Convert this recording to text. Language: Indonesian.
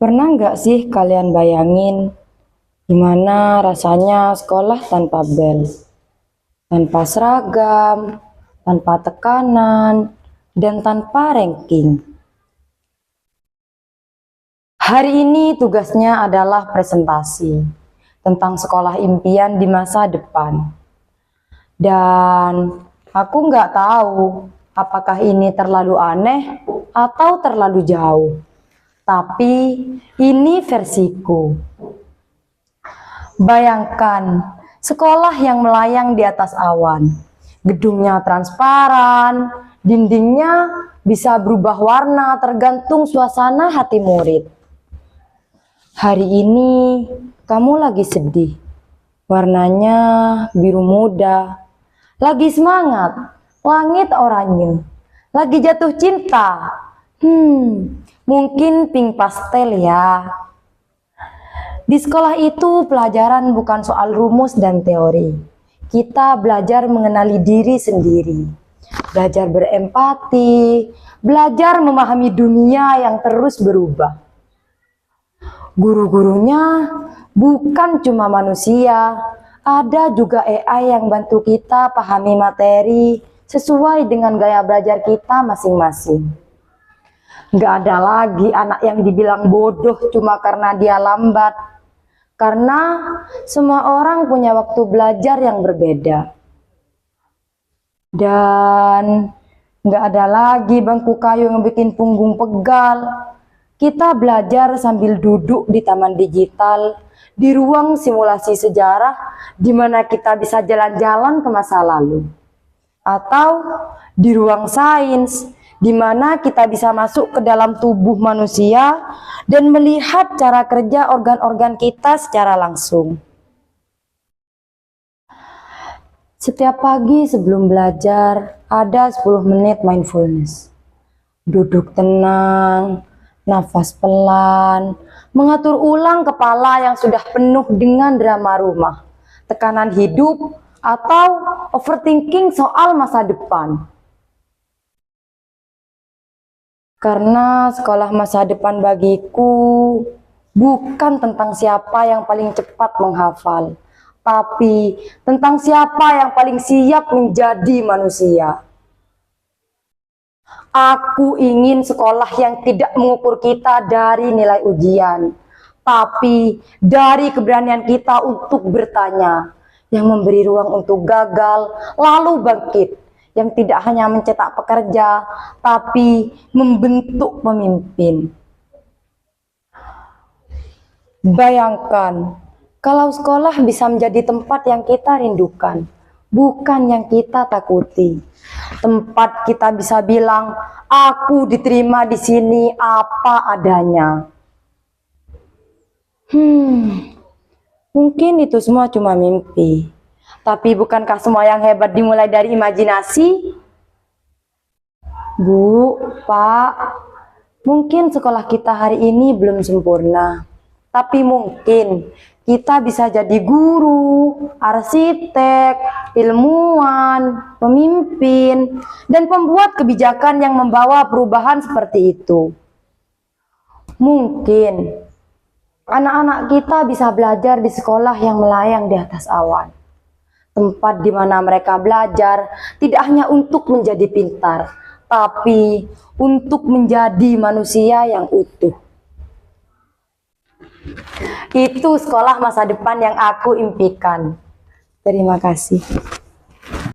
Pernah nggak sih kalian bayangin gimana rasanya sekolah tanpa bel, tanpa seragam, tanpa tekanan, dan tanpa ranking? Hari ini tugasnya adalah presentasi tentang sekolah impian di masa depan. Dan aku nggak tahu apakah ini terlalu aneh atau terlalu jauh. Tapi ini versiku. Bayangkan sekolah yang melayang di atas awan. Gedungnya transparan, dindingnya bisa berubah warna tergantung suasana hati murid. Hari ini kamu lagi sedih. Warnanya biru muda. Lagi semangat, langit oranye. Lagi jatuh cinta. Mungkin pink pastel ya. Di sekolah itu pelajaran bukan soal rumus dan teori. Kita belajar mengenali diri sendiri. Belajar berempati, belajar memahami dunia yang terus berubah. Guru-gurunya bukan cuma manusia, ada juga AI yang bantu kita pahami materi sesuai dengan gaya belajar kita masing-masing. Nggak ada lagi anak yang dibilang bodoh cuma karena dia lambat. Karena semua orang punya waktu belajar yang berbeda. Dan nggak ada lagi bangku kayu yang bikin punggung pegal. Kita belajar sambil duduk di taman digital, di ruang simulasi sejarah, di mana kita bisa jalan-jalan ke masa lalu. Atau di ruang sains, di mana kita bisa masuk ke dalam tubuh manusia dan melihat cara kerja organ-organ kita secara langsung. Setiap pagi sebelum belajar, ada 10 menit mindfulness. Duduk tenang, nafas pelan, mengatur ulang kepala yang sudah penuh dengan drama rumah, tekanan hidup, atau overthinking soal masa depan. Karena sekolah masa depan bagiku bukan tentang siapa yang paling cepat menghafal, tapi tentang siapa yang paling siap menjadi manusia. Aku ingin sekolah yang tidak mengukur kita dari nilai ujian, tapi dari keberanian kita untuk bertanya, yang memberi ruang untuk gagal, lalu bangkit, yang tidak hanya mencetak pekerja, tapi membentuk pemimpin. Bayangkan, kalau sekolah bisa menjadi tempat yang kita rindukan, bukan yang kita takuti. Tempat kita bisa bilang, aku diterima di sini apa adanya. Mungkin itu semua cuma mimpi. Tapi bukankah semua yang hebat dimulai dari imajinasi? Bu, Pak, mungkin sekolah kita hari ini belum sempurna. Tapi mungkin kita bisa jadi guru, arsitek, ilmuwan, pemimpin, dan pembuat kebijakan yang membawa perubahan seperti itu. Mungkin anak-anak kita bisa belajar di sekolah yang melayang di atas awan. Tempat di mana mereka belajar tidak hanya untuk menjadi pintar, tapi untuk menjadi manusia yang utuh. Itu sekolah masa depan yang aku impikan. Terima kasih.